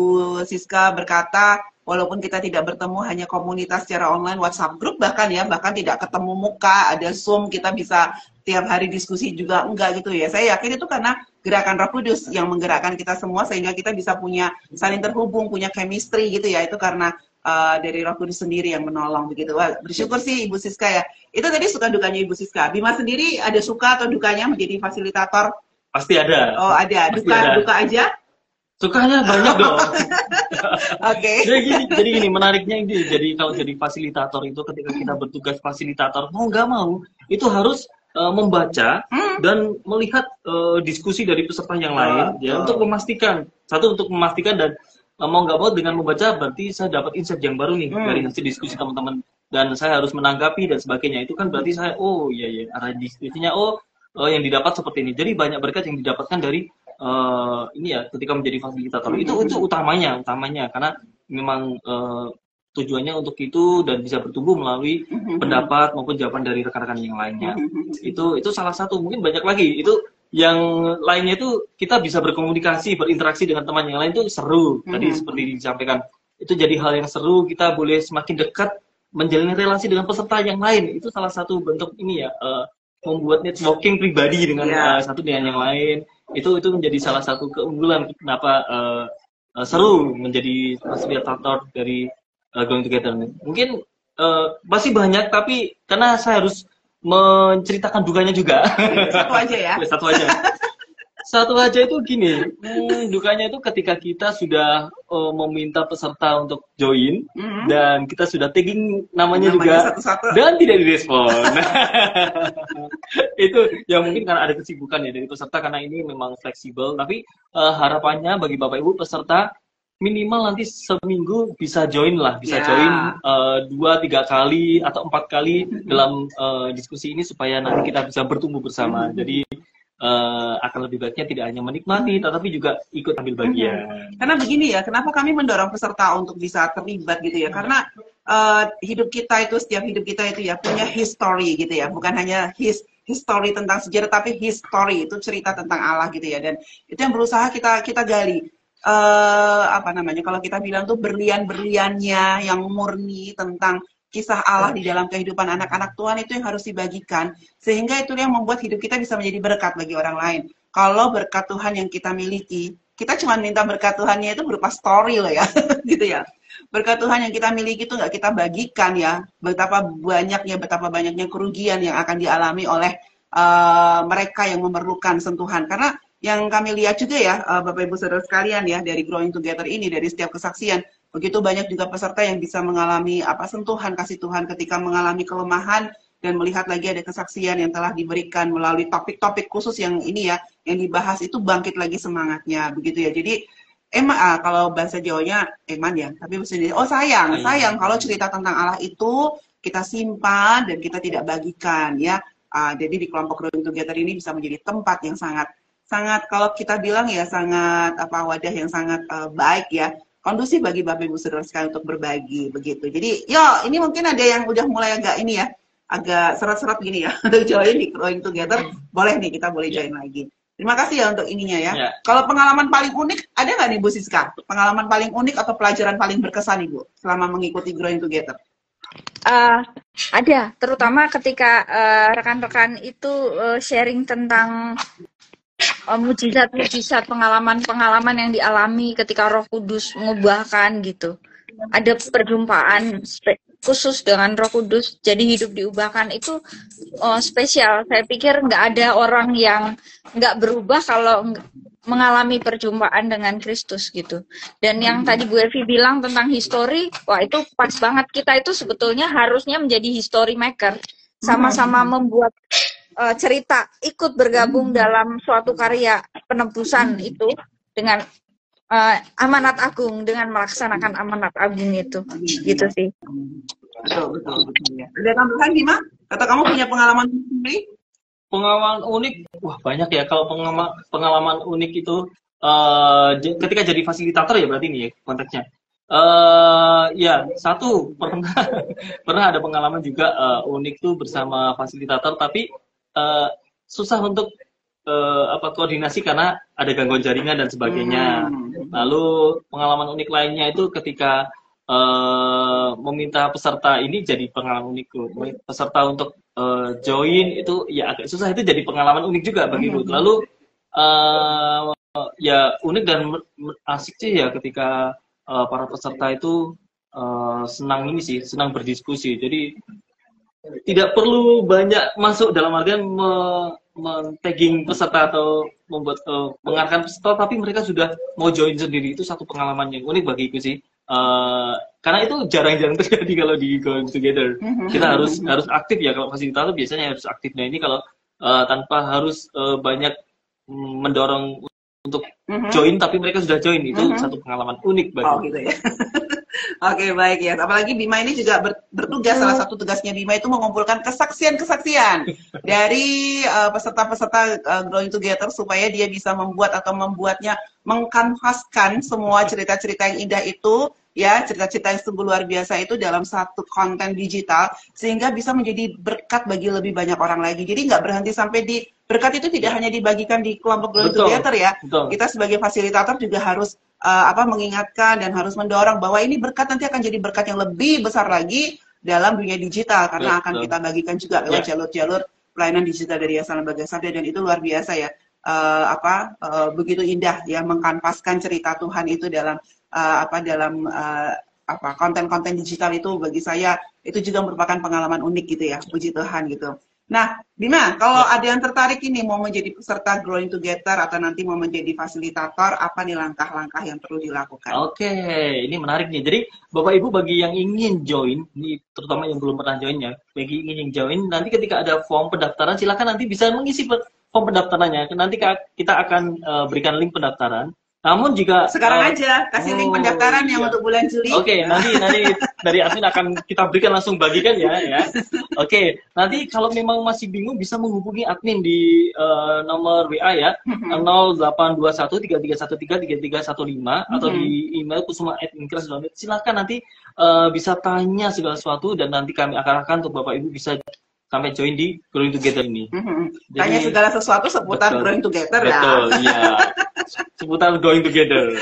[SPEAKER 1] Siska berkata, walaupun kita tidak bertemu hanya komunitas secara online, WhatsApp group bahkan tidak ketemu muka, ada Zoom, kita bisa tiap hari diskusi juga enggak gitu ya. Saya yakin itu karena gerakan Roh Kudus yang menggerakkan kita semua sehingga kita bisa punya saling terhubung, punya chemistry gitu ya. Itu karena dari Roh Kudus sendiri yang menolong begitu. Wah, bersyukur sih Ibu Siska ya. Itu tadi suka dukanya Ibu Siska. Bima sendiri ada suka atau dukanya menjadi fasilitator?
[SPEAKER 3] Pasti ada.
[SPEAKER 1] Oh, ada. Duka aja?
[SPEAKER 3] Sukanya banyak dong.
[SPEAKER 1] Oke.
[SPEAKER 3] Jadi gini, menariknya ini. Jadi kalau jadi fasilitator itu, ketika kita bertugas fasilitator, mau nggak mau itu harus membaca dan melihat diskusi dari peserta yang lain ya, untuk memastikan dan mau nggak mau dengan membaca berarti saya dapat insight yang baru nih dari hasil diskusi teman-teman, dan saya harus menanggapi dan sebagainya. Itu kan berarti saya arah diskusinya yang didapat seperti ini. Jadi banyak berkat yang didapatkan dari ini ya, ketika menjadi fasilitator. Itu utamanya karena memang tujuannya untuk itu dan bisa bertumbuh melalui pendapat maupun jawaban dari rekan-rekan yang lainnya. Itu salah satu, mungkin banyak lagi. Itu yang lainnya itu kita bisa berkomunikasi, berinteraksi dengan teman yang lain, itu seru. Tadi seperti disampaikan, itu jadi hal yang seru, kita boleh semakin dekat menjalin relasi dengan peserta yang lain. Itu salah satu bentuk ini ya, membuat networking pribadi dengan satu dengan yang lain. Itu menjadi salah satu keunggulan kenapa seru menjadi fasilitator dari Growing Together. Mungkin masih banyak, tapi karena saya harus menceritakan dukanya juga.
[SPEAKER 1] Satu aja ya.
[SPEAKER 3] Satu aja itu gini, dukanya itu ketika kita sudah meminta peserta untuk join dan kita sudah tagging namanya juga
[SPEAKER 1] satu-satu,
[SPEAKER 3] dan tidak direspon. Itu ya mungkin karena ada kesibukan ya dari peserta, karena ini memang fleksibel. Tapi harapannya bagi Bapak Ibu peserta minimal nanti seminggu bisa join lah, join 2-3 kali atau 4 kali dalam diskusi ini, supaya nanti kita bisa bertumbuh bersama. Jadi akan lebih baiknya tidak hanya menikmati, tetapi juga ikut ambil bagian.
[SPEAKER 1] Karena begini ya, kenapa kami mendorong peserta untuk bisa terlibat gitu ya? Karena setiap hidup kita itu ya punya history gitu ya, bukan hanya history tentang sejarah, tapi history itu cerita tentang Allah gitu ya. Dan itu yang berusaha kita gali. Kalau kita bilang tuh berlian-berliannya yang murni tentang kisah Allah di dalam kehidupan anak-anak Tuhan, itu yang harus dibagikan, sehingga itu yang membuat hidup kita bisa menjadi berkat bagi orang lain. Kalau berkat Tuhan yang kita miliki, kita cuma minta berkat Tuhannya itu berupa story loh ya, gitu ya. Berkat Tuhan yang kita miliki itu nggak kita bagikan ya. Betapa banyaknya kerugian yang akan dialami oleh mereka yang memerlukan sentuhan. Karena yang kami lihat juga ya, Bapak Ibu Saudara sekalian ya, dari Growing Together ini, dari setiap kesaksian, begitu banyak juga peserta yang bisa mengalami sentuhan kasih Tuhan ketika mengalami kelemahan, dan melihat lagi ada kesaksian yang telah diberikan melalui topik-topik khusus yang ini ya, yang dibahas itu bangkit lagi semangatnya, begitu ya. Jadi kalau bahasa Jawanya eman ya, tapi bahasa Indonesia, sayang kalau cerita tentang Allah itu kita simpan dan kita tidak bagikan ya. Jadi di kelompok Growing Together ini bisa menjadi tempat yang sangat kalau kita bilang ya sangat wadah yang sangat baik ya, kondusif bagi Bapak Ibu Saudara sekalian untuk berbagi begitu. Jadi ini mungkin ada yang udah mulai agak ini ya, agak seret-seret gini ya, untuk join di Growing Together, boleh nih, kita boleh join lagi. Terima kasih ya untuk ininya ya. Kalau pengalaman paling unik, ada nggak nih Bu Siska? Pengalaman paling unik atau pelajaran paling berkesan Ibu selama mengikuti Growing Together?
[SPEAKER 2] Ada, terutama ketika rekan-rekan itu sharing tentang mujizat-mujizat, pengalaman-pengalaman yang dialami ketika Roh Kudus mengubahkan gitu. Ada perjumpaan khusus dengan Roh Kudus, jadi hidup diubahkan itu spesial. Saya pikir nggak ada orang yang nggak berubah kalau mengalami perjumpaan dengan Kristus gitu. Dan yang tadi Bu Evi bilang tentang history, wah itu pas banget. Kita itu sebetulnya harusnya menjadi history maker, sama-sama membuat cerita, ikut bergabung dalam suatu karya penebusan itu dengan amanat agung, dengan melaksanakan amanat agung itu, gitu sih.
[SPEAKER 1] Betul ya. Ada tambahan gimana? Kata kamu punya pengalaman sendiri?
[SPEAKER 3] Pengalaman unik, wah banyak ya. Kalau pengalaman unik itu ketika jadi fasilitator ya berarti ini ya konteksnya. Ya satu pernah ada pengalaman juga unik tuh bersama fasilitator, tapi susah untuk koordinasi karena ada gangguan jaringan dan sebagainya. Lalu pengalaman unik lainnya itu ketika meminta peserta ini jadi pengalaman unik. Peserta untuk join itu ya agak susah, itu jadi pengalaman unik juga bagiku. Lalu ya unik dan asik sih ya ketika para peserta itu senang berdiskusi. Jadi tidak perlu banyak masuk dalam artian men-tagging peserta atau membuat mengarahkan peserta, tapi mereka sudah mau join sendiri. Itu satu pengalaman yang unik bagiku sih. Karena itu jarang-jarang terjadi kalau di Growing Together. Kita harus aktif ya, kalau fasilitator biasanya harus aktif. Nah ini kalau tanpa harus banyak mendorong untuk join, tapi mereka sudah join, itu satu pengalaman unik bagi.
[SPEAKER 1] Gitu ya. Oke, baik ya. Apalagi Bima ini juga bertugas, salah satu tugasnya Bima itu mengumpulkan kesaksian-kesaksian dari peserta-peserta Growing Together supaya dia bisa membuatnya mengkanvaskan semua cerita-cerita yang indah itu, ya, cerita-cerita yang sungguh luar biasa itu dalam satu konten digital, sehingga bisa menjadi berkat bagi lebih banyak orang lagi. Jadi nggak berhenti sampai di berkat itu tidak hanya dibagikan di kelompok Growing Together ya. Betul. Kita sebagai fasilitator juga harus mengingatkan dan harus mendorong bahwa ini berkat nanti akan jadi berkat yang lebih besar lagi dalam dunia digital, karena akan kita bagikan juga lewat jalur-jalur pelayanan digital dari Yayasan Lembaga Sabda, dan itu luar biasa ya. Begitu indah ya mengkanvaskan cerita Tuhan itu dalam konten-konten digital itu. Bagi saya itu juga merupakan pengalaman unik gitu ya, puji Tuhan gitu. Nah, Bima, kalau ada yang tertarik ini mau menjadi peserta Growing Together atau nanti mau menjadi fasilitator, apa nih langkah-langkah yang perlu dilakukan?
[SPEAKER 3] Oke, ini menarik nih. Jadi, Bapak Ibu bagi yang ingin join, ini terutama yang belum pernah join ya, bagi ingin join, nanti ketika ada form pendaftaran, silakan nanti bisa mengisi form pendaftarannya. Nanti kita akan berikan link pendaftaran. Namun jika
[SPEAKER 1] sekarang aja kasih link pendaftaran yang untuk bulan Juli.
[SPEAKER 3] Oke, nanti dari admin akan kita berikan langsung bagikan ya. Oke, nanti kalau memang masih bingung bisa menghubungi admin di nomor WA ya, 082133133315 atau di email kusuma@inkres.net. Silakan nanti bisa tanya segala sesuatu dan nanti kami akan untuk Bapak Ibu bisa sampai join di Growing Together ini.
[SPEAKER 1] Jadi, tanya segala sesuatu seputar Growing Together ya.
[SPEAKER 3] Betul, iya. Seputar Growing Together.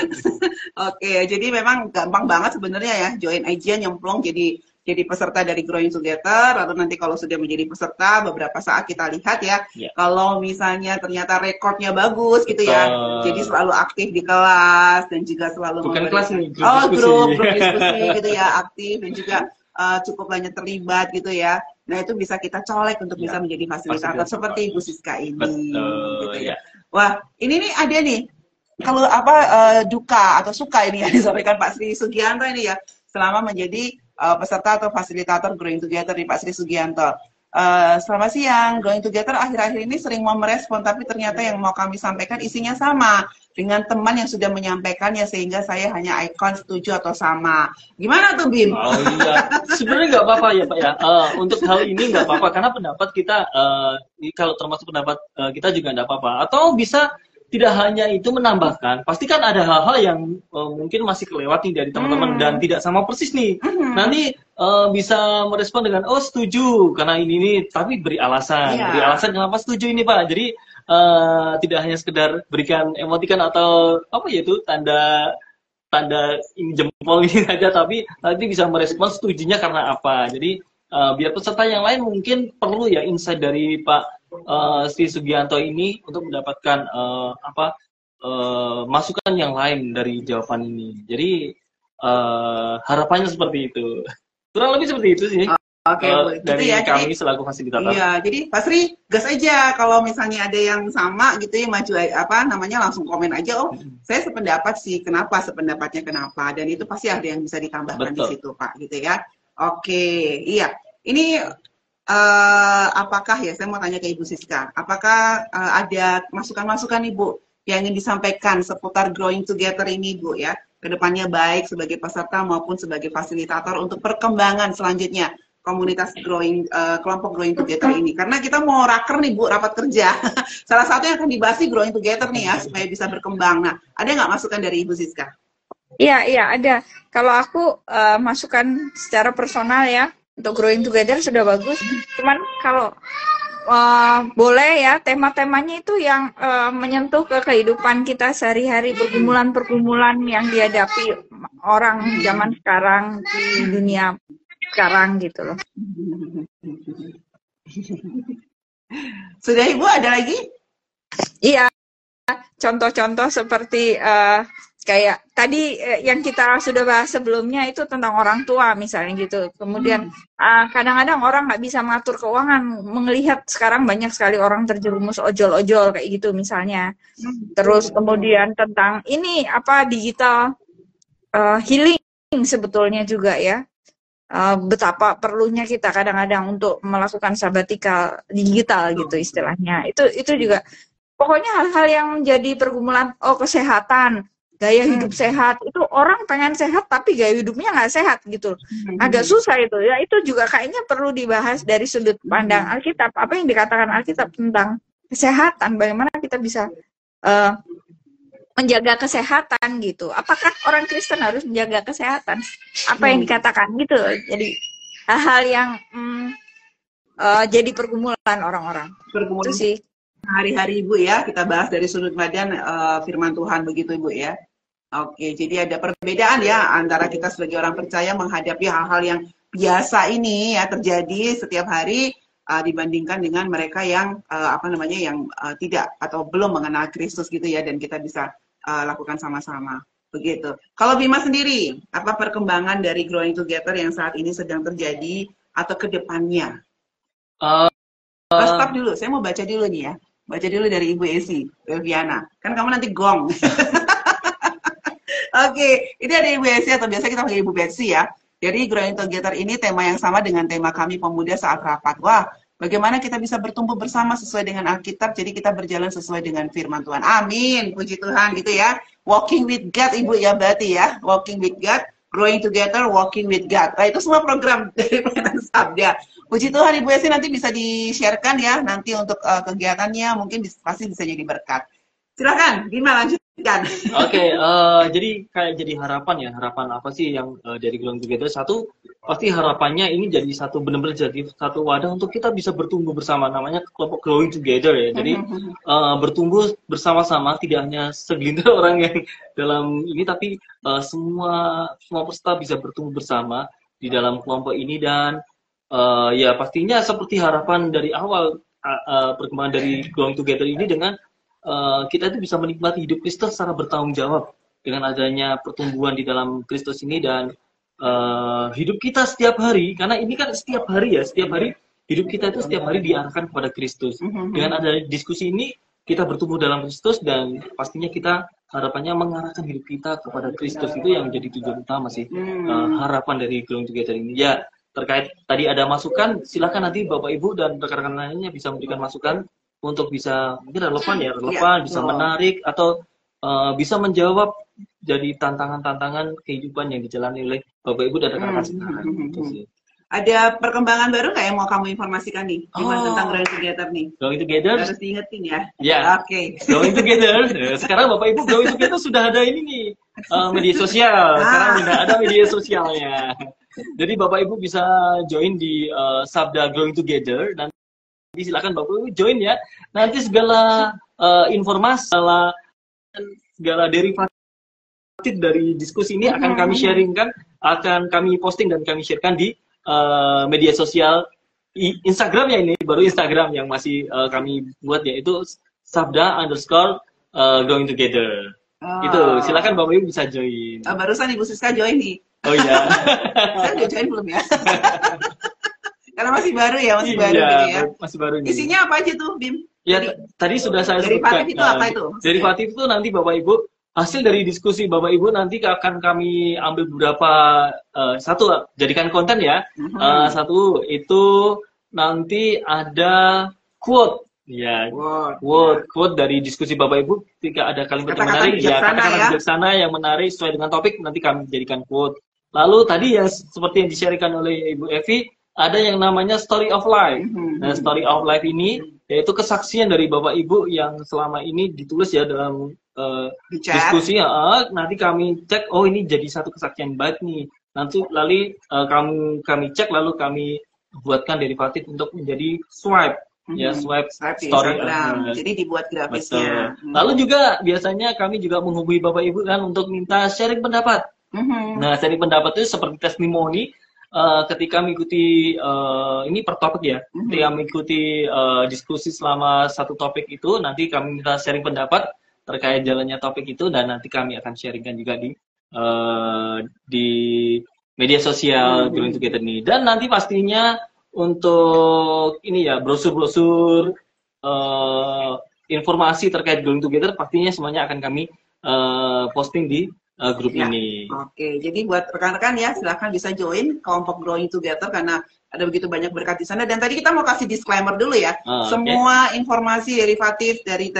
[SPEAKER 1] Oke, jadi memang gampang banget sebenarnya ya, join aja nyemplung jadi jadi peserta dari Growing Together, lalu nanti kalau sudah menjadi peserta beberapa saat kita lihat ya, kalau misalnya ternyata rekodnya bagus gitu ya, jadi selalu aktif di kelas dan juga selalu
[SPEAKER 3] kelas nih,
[SPEAKER 1] grup diskusi gitu ya, aktif dan juga cukup banyak terlibat gitu ya. Nah itu bisa kita colek untuk bisa menjadi fasilitator seperti Ibu Siska ini. Betul, gitu ya. Wah ini nih ada nih kalau duka atau suka ini yang disampaikan Pak Sri Sugianto ini ya selama menjadi peserta atau fasilitator Growing Together di Pak Sri Sugianto. Selamat siang, Growing Together akhir-akhir ini sering mau merespon, tapi ternyata yang mau kami sampaikan isinya sama dengan teman yang sudah menyampaikannya, sehingga saya hanya ikon setuju atau sama. Gimana tuh, Bim?
[SPEAKER 3] Oh iya, sebenarnya nggak apa-apa ya Pak ya. Untuk hal ini nggak apa-apa, karena pendapat kita, kalau termasuk pendapat kita juga nggak apa-apa. Atau bisa tidak hanya itu menambahkan, pasti kan ada hal-hal yang mungkin masih kelewat nih dari teman-teman dan tidak sama persis nih. Nanti bisa merespon dengan oh setuju karena ini tapi beri alasan, beri alasan kenapa setuju ini Pak. Jadi tidak hanya sekedar berikan emotikan atau apa ya itu tanda ini jempol ini aja, tapi nanti bisa merespon setujunya karena apa. Jadi biar peserta yang lain mungkin perlu ya insight dari Pak Sri Sugianto ini untuk mendapatkan masukan yang lain dari jawaban ini. Jadi harapannya seperti itu. Kurang lebih seperti itu sih.
[SPEAKER 1] Oke,
[SPEAKER 3] dari
[SPEAKER 1] gitu ya,
[SPEAKER 3] kami selaku fasilitator.
[SPEAKER 1] Iya, jadi Pak Sri gas aja kalau misalnya ada yang sama gitu ya maju langsung komen aja saya sependapat sih sependapatnya kenapa dan itu pasti ada yang bisa ditambahkan di situ Pak gitu ya. Oke, iya. Ini apakah ya saya mau tanya ke Ibu Siska, apakah ada masukan-masukan Ibu yang ingin disampaikan seputar Growing Together ini Bu ya, kedepannya baik sebagai peserta maupun sebagai fasilitator untuk perkembangan selanjutnya komunitas kelompok Growing Together ini, karena kita mau raker nih Bu, rapat kerja. Salah satu yang akan dibahas Growing Together nih ya supaya bisa berkembang. Nah ada nggak masukan dari Ibu Siska?
[SPEAKER 2] Iya ada. Kalau aku masukan secara personal ya untuk Growing Together sudah bagus. Cuman kalau boleh ya tema-temanya itu yang menyentuh ke kehidupan kita sehari-hari, pergumulan-pergumulan yang dihadapi orang zaman sekarang di dunia sekarang gitu loh.
[SPEAKER 1] Sudah Ibu ada lagi?
[SPEAKER 2] Iya, contoh-contoh seperti kayak tadi yang kita sudah bahas sebelumnya itu tentang orang tua misalnya gitu. Kemudian kadang-kadang orang nggak bisa mengatur keuangan, melihat sekarang banyak sekali orang terjerumus ojol-ojol kayak gitu misalnya. Terus kemudian tentang ini digital healing sebetulnya juga ya. Betapa perlunya kita kadang-kadang untuk melakukan sabatikal digital gitu istilahnya. Itu juga pokoknya hal-hal yang menjadi pergumulan kesehatan, gaya hidup sehat. Itu orang pengen sehat tapi gaya hidupnya nggak sehat gitu. Agak susah itu ya. Itu juga kayaknya perlu dibahas dari sudut pandang Alkitab. Apa yang dikatakan Alkitab tentang kesehatan, bagaimana kita bisa menjaga kesehatan gitu. Apakah orang Kristen harus menjaga kesehatan? Apa yang dikatakan gitu. Jadi hal-hal yang jadi pergumulan orang-orang. Itu sih.
[SPEAKER 1] Hari-hari Ibu ya, kita bahas dari sudut pandang firman Tuhan begitu Ibu ya. Oke, jadi ada perbedaan ya antara kita sebagai orang percaya menghadapi hal-hal yang biasa ini ya terjadi setiap hari dibandingkan dengan mereka yang tidak atau belum mengenal Kristus gitu ya, dan kita bisa lakukan sama-sama begitu. Kalau Bima sendiri, apa perkembangan dari Growing Together yang saat ini sedang terjadi atau kedepannya? Stop dulu, saya mau baca dulu nih ya. Baca dulu dari Ibu Esi, Viviana. Kan kamu nanti gong. Oke, ini ada Ibu Esi atau biasa kita panggil Ibu Betsy ya. Jadi Growing Together ini tema yang sama dengan tema kami pemuda saat rapat. Wah, bagaimana kita bisa bertumbuh bersama sesuai dengan Alkitab, jadi kita berjalan sesuai dengan firman Tuhan. Amin, puji Tuhan gitu ya. Walking with God Ibu ya berarti ya. Walking with God, Growing Together, Walking with God. Nah itu semua program dari Pelayanan Sabda. Puji Tuhan Ibu Esi nanti bisa di-sharekan ya, nanti untuk kegiatannya mungkin pasti bisa jadi berkat. Silakan, Bima lanjutkan.
[SPEAKER 3] Oke, jadi harapan apa sih yang dari Growing Together? Satu, pasti harapannya ini jadi benar-benar jadi satu wadah untuk kita bisa bertumbuh bersama, namanya kelompok Growing Together ya. Jadi bertumbuh bersama-sama, tidak hanya segelintir orang yang dalam ini, tapi semua peserta bisa bertumbuh bersama. di dalam kelompok ini dan ya pastinya seperti harapan dari awal perkembangan dari Growing Together ini dengan kita itu bisa menikmati hidup Kristus secara bertanggung jawab dengan adanya pertumbuhan di dalam Kristus ini dan hidup kita setiap hari, karena ini kan setiap hari ya, setiap hari hidup kita itu setiap hari diarahkan kepada Kristus. Dengan ada diskusi ini kita bertumbuh dalam Kristus dan pastinya kita harapannya mengarahkan hidup kita kepada Kristus, itu yang menjadi tujuan utama sih harapan dari Growing Together ini. Ya, terkait tadi ada masukan, silakan nanti Bapak Ibu dan rekan-rekan lainnya bisa memberikan masukan untuk bisa mungkin relevan, bisa menarik atau bisa menjawab jadi tantangan-tantangan kehidupan yang dijalani oleh Bapak Ibu dan rekan-rekan sekarang. Gitu sih.
[SPEAKER 1] Ada perkembangan baru nggak yang mau kamu informasikan nih? Tentang Growing Together nih?
[SPEAKER 3] Growing Together?
[SPEAKER 1] Harus diingetin ya?
[SPEAKER 3] Ya.
[SPEAKER 1] Oke.
[SPEAKER 3] Growing Together. Sekarang Bapak Ibu Growing Together sudah ada ini nih, media sosial. Sekarang sudah ada media sosialnya. Jadi Bapak Ibu bisa join di Sabda Growing Together dan silakan Bapak Ibu join ya. Nanti segala informasi, segala derivatif dari diskusi ini akan kami sharingkan, akan kami posting dan kami sharekan di media sosial Instagram ya, ini baru Instagram yang masih kami buat, yaitu Sabda_Growing Together. Itu silakan Bapak Ibu bisa join.
[SPEAKER 1] Barusan Ibu Siska join nih.
[SPEAKER 3] Oh iya.
[SPEAKER 1] Saya udah join belum ya? Karena masih baru ya, masih baru gitu ya.
[SPEAKER 3] Masih baru nih.
[SPEAKER 1] Isinya apa aja tuh, Bim?
[SPEAKER 3] Ya, tadi sudah saya sebutkan.
[SPEAKER 1] Derivatif itu apa itu?
[SPEAKER 3] Derivatif itu nanti Bapak Ibu, hasil dari diskusi Bapak Ibu nanti akan kami ambil beberapa, satu jadikan konten ya. Satu itu nanti ada quote. Ya, quote dari diskusi Bapak Ibu. Ketika ada kalimat yang menarik, kata-kata bijaksana yang menarik sesuai dengan topik, nanti kami jadikan quote. Lalu tadi ya seperti yang di-sharekan oleh Ibu Evi, ada yang namanya story of life. Nah, story of life ini yaitu kesaksian dari Bapak Ibu yang selama ini ditulis ya dalam diskusi. Nanti kami cek, oh ini jadi satu kesaksian baik nih. Nanti lalu kami cek, lalu kami buatkan derivatif untuk menjadi swipe. Ya, swipe story.
[SPEAKER 1] Jadi dibuat grafisnya.
[SPEAKER 3] Lalu juga biasanya kami juga menghubungi Bapak Ibu kan untuk minta sharing pendapat. Nah, sharing pendapat itu seperti testimoni ketika mengikuti ini per topik ya. Ketika mengikuti diskusi selama satu topik itu, nanti kami minta sharing pendapat terkait jalannya topik itu dan nanti kami akan sharingkan juga di media sosial Growing Together ini. Dan nanti pastinya untuk ini ya, brosur-brosur informasi terkait Growing Together pastinya semuanya akan kami posting di grup ini. Oke,
[SPEAKER 1] jadi buat rekan-rekan ya, silahkan bisa join kelompok Growing Together karena ada begitu banyak berkat di sana. Dan tadi kita mau kasih disclaimer dulu ya, semua informasi derivatif dari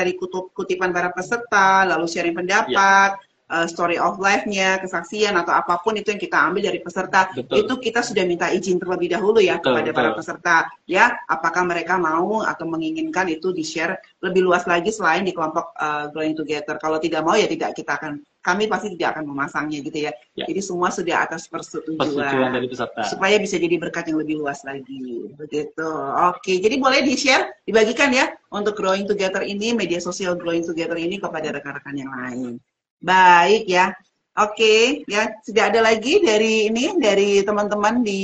[SPEAKER 1] kutipan para peserta, lalu sharing pendapat, story of life-nya, kesaksian atau apapun itu yang kita ambil dari peserta, itu kita sudah minta izin terlebih dahulu ya kepada para peserta ya, apakah mereka mau atau menginginkan itu di-share lebih luas lagi selain di kelompok Growing Together. Kalau tidak mau ya tidak, kami pasti tidak akan memasangnya gitu ya. Jadi semua sudah atas persetujuan
[SPEAKER 3] dari peserta
[SPEAKER 1] supaya bisa jadi berkat yang lebih luas lagi. Begitu. Oke, jadi boleh di-share, dibagikan ya untuk Growing Together ini, media sosial Growing Together ini kepada rekan-rekan yang lain. Baik ya. Oke, ya sudah ada lagi dari teman-teman di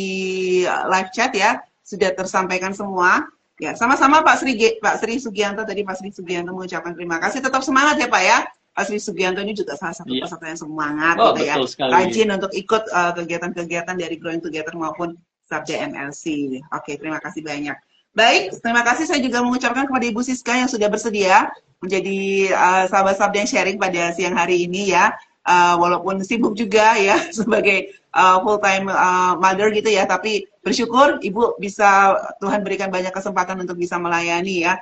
[SPEAKER 1] live chat ya, sudah tersampaikan semua. Ya, sama-sama Pak Sri Sugianto tadi, Pak Sri Sugianto mengucapkan terima kasih. Tetap semangat ya Pak ya. Pak Sri Sugianto ini juga salah satu peserta yang semangat gitu ya. Rajin untuk ikut kegiatan-kegiatan dari Growing Together maupun Sabda MLC. Oke, terima kasih banyak. Baik, terima kasih. Saya juga mengucapkan kepada Ibu Siska yang sudah bersedia menjadi sahabat Sabda yang sharing pada siang hari ini ya. Walaupun sibuk juga ya sebagai full time mother gitu ya, tapi bersyukur Ibu bisa, Tuhan berikan banyak kesempatan untuk bisa melayani ya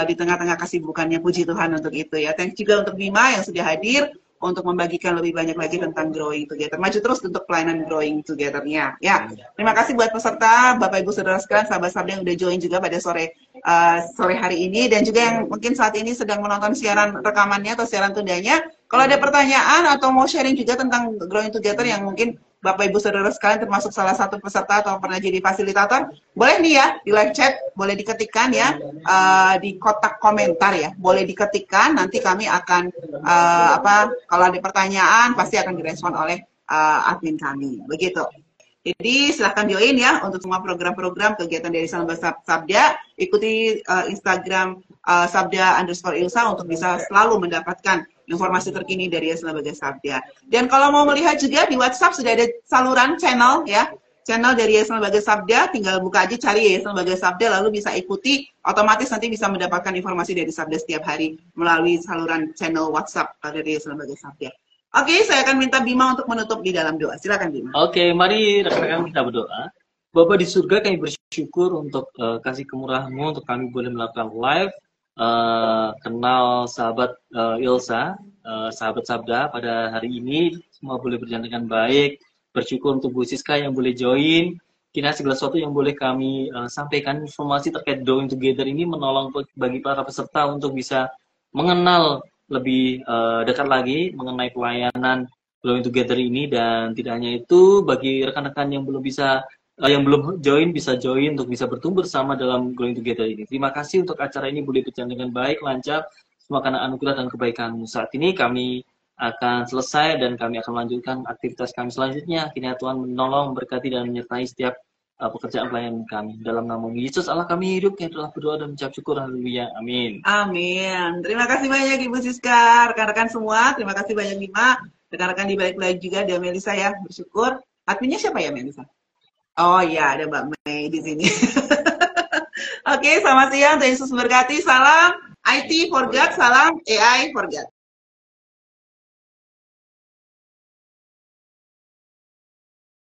[SPEAKER 1] di tengah-tengah kesibukannya. Puji Tuhan untuk itu ya. Thanks juga untuk Bima yang sudah hadir untuk membagikan lebih banyak lagi tentang Growing Together. Maju terus untuk pelayanan Growing Together-nya. Ya, terima kasih buat peserta, Bapak Ibu Saudara sekalian, sahabat-sahabat yang udah join juga pada sore hari ini, dan juga yang mungkin saat ini sedang menonton siaran rekamannya atau siaran tundanya. Kalau ada pertanyaan atau mau sharing juga tentang Growing Together yang mungkin Bapak Ibu Saudara sekalian termasuk salah satu peserta atau pernah jadi fasilitator, boleh nih ya di live chat, boleh diketikkan ya di kotak komentar ya, boleh diketikkan, nanti kami akan kalau ada pertanyaan pasti akan direspon oleh admin kami, begitu. Jadi silahkan join ya untuk semua program-program kegiatan dari Yayasan Lembaga Sabda. Ikuti Instagram Sabda_Ilsa untuk bisa selalu mendapatkan informasi terkini dari Yayasan Lembaga Sabda. Dan kalau mau melihat juga di WhatsApp sudah ada saluran channel ya. Channel dari Yayasan Lembaga Sabda, tinggal buka aja cari Yayasan Lembaga Sabda, lalu bisa ikuti, otomatis nanti bisa mendapatkan informasi dari Sabda setiap hari melalui saluran channel WhatsApp dari Yayasan Lembaga Sabda. Oke, saya akan minta Bima untuk menutup di dalam doa. Silakan Bima.
[SPEAKER 3] Oke, mari rekan-rekan kita berdoa. Bapak di surga, kami bersyukur untuk kasih kemurahan-Mu untuk kami boleh melakukan live kenal sahabat Ilsa, sahabat Sabda pada hari ini. Semua boleh berjalan dengan baik. Bersyukur untuk Bu Siska yang boleh join. Kira segala sesuatu yang boleh kami sampaikan, informasi terkait Drawing Together ini menolong bagi para peserta untuk bisa mengenal lebih dekat lagi mengenai pelayanan Growing Together ini. Dan tidak hanya itu, bagi rekan-rekan yang belum bisa yang belum join bisa join untuk bisa bertumbuh bersama dalam Growing Together ini. Terima kasih untuk acara ini boleh berjalan dengan baik, lancar, semua karena anugerah dan kebaikan-Mu. Saat ini kami akan selesai dan kami akan melanjutkan aktivitas kami selanjutnya. Kiranya Tuhan menolong, memberkati dan menyertai setiap pekerjaan pelayanan kami. Dalam nama Yesus Allah kami hidup, yang telah berdoa dan mengucap syukur. Haleluya. Amin.
[SPEAKER 1] Amin. Terima kasih banyak Ibu Siska, rekan-rekan semua. Terima kasih banyak Bima. Rekan-rekan di balik layar juga ada Melisa ya, bersyukur. Adminnya siapa ya Melisa? Oh iya, ada Mbak Mei di sini. Oke, selamat siang. Tuhan Yesus memberkati. Salam IT for God, salam AI for God.